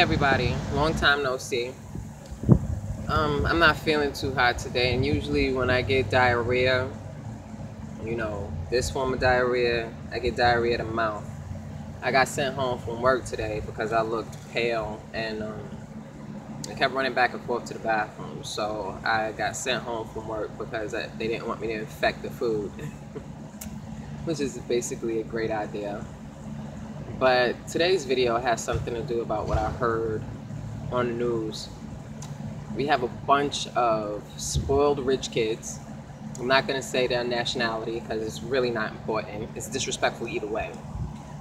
everybody, long time no see. I'm not feeling too hot today, and usually when I get diarrhea, this form of diarrhea, I get diarrhea of the mouth. I got sent home from work today because I looked pale, and I kept running back and forth to the bathroom. So I got sent home from work because they didn't want me to infect the food, which is basically a great idea. But today's video has something to do about what I heard on the news. We have a bunch of spoiled rich kids. I'm not going to say their nationality because it's really not important. It's disrespectful either way.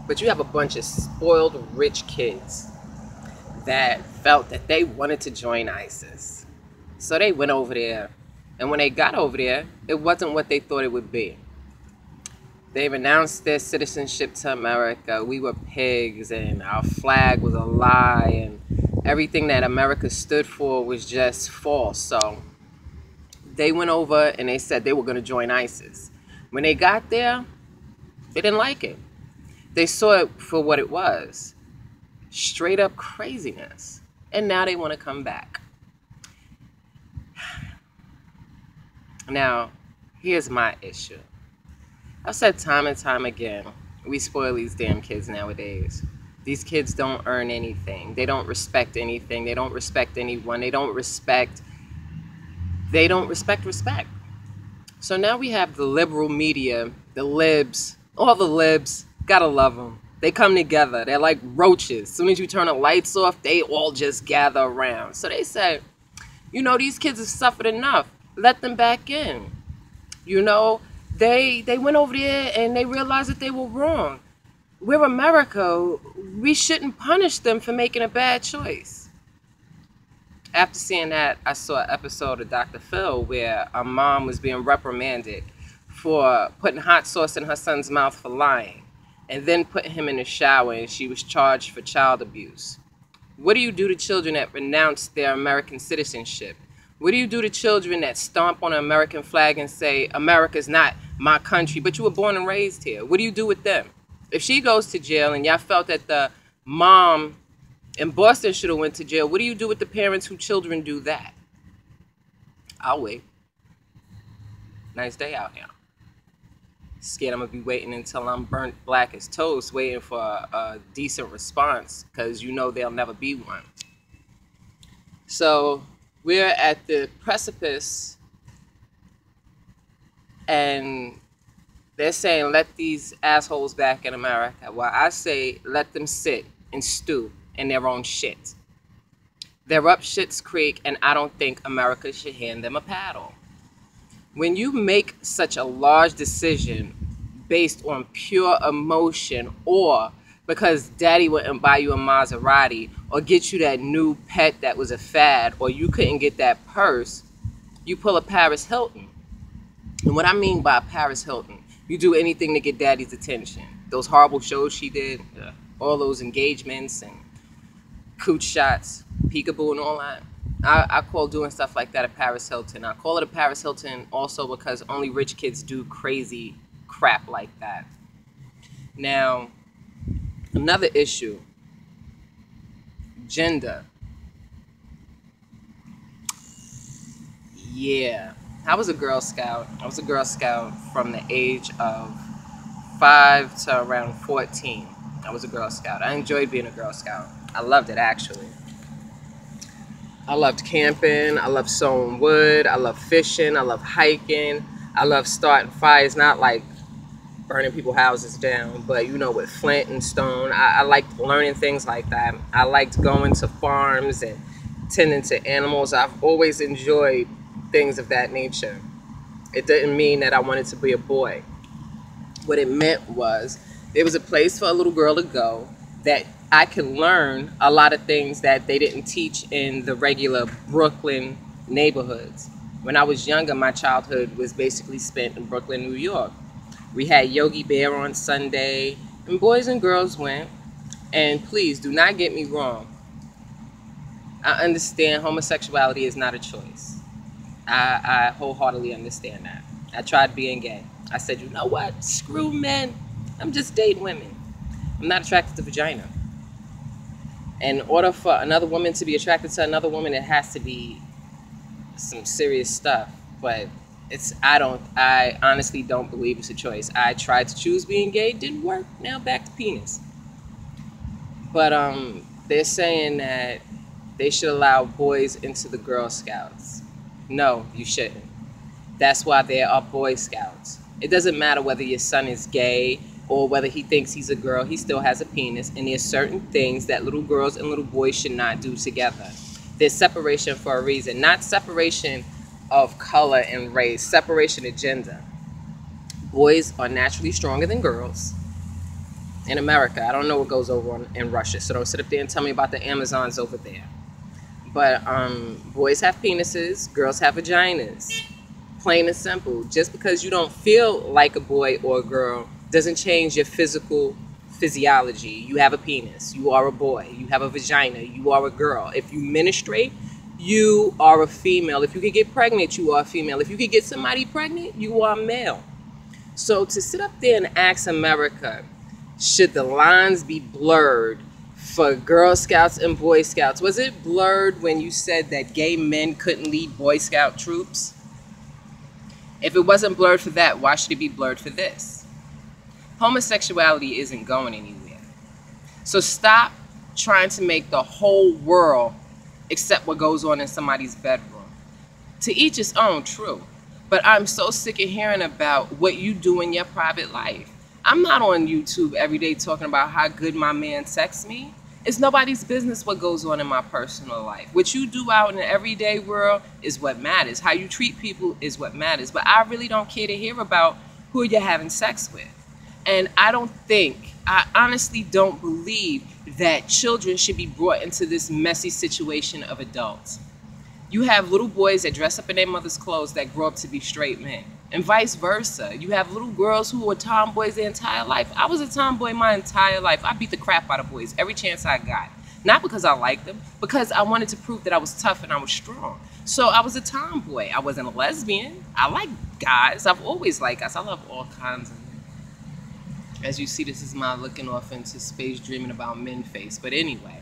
But you have a bunch of spoiled rich kids that felt that they wanted to join ISIS. So they went over there. And when they got over there, it wasn't what they thought it would be. They renounced their citizenship to America. We were pigs, and our flag was a lie, and everything that America stood for was just false. So they went over and they said they were going to join ISIS. When they got there, they didn't like it. They saw it for what it was. Straight up craziness. And now they want to come back. Now, here's my issue. I've said time and time again, we spoil these damn kids nowadays. These kids don't earn anything. They don't respect anything. They don't respect anyone. They don't respect respect. So now we have the liberal media, the libs, all the libs, gotta love them. They come together. They're like roaches. As soon as you turn the lights off, they all just gather around. So they say, these kids have suffered enough. Let them back in. They went over there and they realized that they were wrong. We're America. We shouldn't punish them for making a bad choice. After seeing that, I saw an episode of Dr. Phil where a mom was being reprimanded for putting hot sauce in her son's mouth for lying and then putting him in the shower, and she was charged for child abuse. What do you do to children that renounce their American citizenship? What do you do to children that stomp on an American flag and say, America's not my country, but you were born and raised here? What do you do with them? If she goes to jail and y'all felt that the mom in Boston should have went to jail, what do you do with the parents whose children do that? I'll wait. Nice day out here. Scared I'm going to be waiting until I'm burnt black as toast, waiting for a decent response, because there'll never be one. So we're at the precipice, and they're saying, let these assholes back in America. Well, I say, let them sit and stew in their own shit. They're up shit's creek, and I don't think America should hand them a paddle. When you make such a large decision based on pure emotion, or because daddy wouldn't buy you a Maserati or get you that new pet that was a fad, or you couldn't get that purse, you pull a Paris Hilton. And what I mean by Paris Hilton, you do anything to get daddy's attention. Those horrible shows she did, all those engagements and cooch shots, peekaboo and all that. I call doing stuff like that a Paris Hilton. I call it a Paris Hilton also because only rich kids do crazy crap like that. Now, another issue, gender. Yeah, I was a Girl Scout. I was a Girl Scout from the age of 5 to around 14. I was a Girl Scout. I enjoyed being a Girl Scout. I loved it, actually. I loved camping. I loved sewing wood. I loved fishing. I loved hiking. I loved starting fires, not like burning people's houses down, but with flint and stone. I liked learning things like that. I liked going to farms and tending to animals. I've always enjoyed things of that nature. It didn't mean that I wanted to be a boy. What it meant was there was a place for a little girl to go that I could learn a lot of things that they didn't teach in the regular Brooklyn neighborhoods. When I was younger, my childhood was basically spent in Brooklyn, New York. We had Yogi Bear on Sunday, and boys and girls went. And please, do not get me wrong. I understand homosexuality is not a choice. I wholeheartedly understand that. I tried being gay. I said, you know what? Screw men. I'm just dating women. I'm not attracted to vagina. In order for another woman to be attracted to another woman, it has to be some serious stuff. But I honestly don't believe it's a choice. I tried to choose being gay, didn't work. Now back to penis. But they're saying that they should allow boys into the Girl Scouts. No, you shouldn't. That's why there are Boy Scouts. It doesn't matter whether your son is gay or whether he thinks he's a girl, he still has a penis, and there's certain things that little girls and little boys should not do together. There's separation for a reason, not separation of color and race, separation of gender. Boys are naturally stronger than girls. In America, I don't know what goes over in Russia, so don't sit up there and tell me about the Amazons over there. But boys have penises, girls have vaginas. Plain and simple. Just because you don't feel like a boy or a girl doesn't change your physiology. You have a penis, you are a boy. You have a vagina, you are a girl. If you menstruate, you are a female. If you could get pregnant, you are a female. If you could get somebody pregnant, you are male. So to sit up there and ask America, should the lines be blurred for Girl Scouts and Boy Scouts? Was it blurred when you said that gay men couldn't lead Boy Scout troops? If it wasn't blurred for that, why should it be blurred for this? Homosexuality isn't going anywhere. So stop trying to make the whole world accept what goes on in somebody's bedroom. To each his own, true. But I'm so sick of hearing about what you do in your private life. I'm not on YouTube every day talking about how good my man texts me. It's nobody's business what goes on in my personal life. What you do out in the everyday world is what matters. How you treat people is what matters. But I really don't care to hear about who you're having sex with. And I honestly don't believe that children should be brought into this messy situation of adults. You have little boys that dress up in their mother's clothes that grow up to be straight men. And vice versa. You have little girls who were tomboys their entire life. I was a tomboy my entire life. I beat the crap out of boys every chance I got. Not because I liked them, because I wanted to prove that I was tough and I was strong. So I was a tomboy. I wasn't a lesbian. I like guys. I've always liked guys. I love all kinds of men. As you see, this is my looking off into space dreaming about men face. But anyway,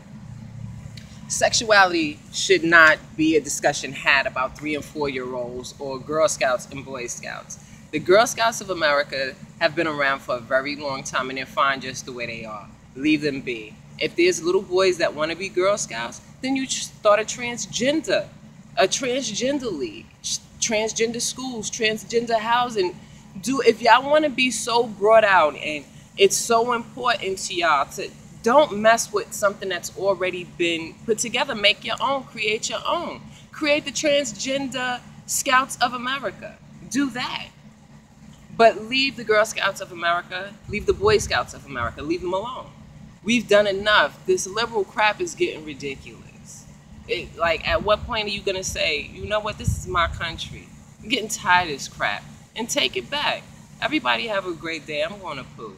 sexuality should not be a discussion had about 3- and 4-year-olds or Girl Scouts and Boy Scouts. The Girl Scouts of America have been around for a very long time and they're fine just the way they are. Leave them be. If there's little boys that want to be Girl Scouts, then you start a transgender league, transgender schools, transgender housing. If y'all want to be so brought out and it's so important to y'all to don't mess with something that's already been put together. Make your own, create your own. Create the Transgender Scouts of America. Do that. But leave the Girl Scouts of America, leave the Boy Scouts of America, leave them alone. We've done enough. This liberal crap is getting ridiculous. At what point are you going to say, you know what, this is my country. I'm getting tired of this crap. And take it back. Everybody have a great day. I'm going to poo.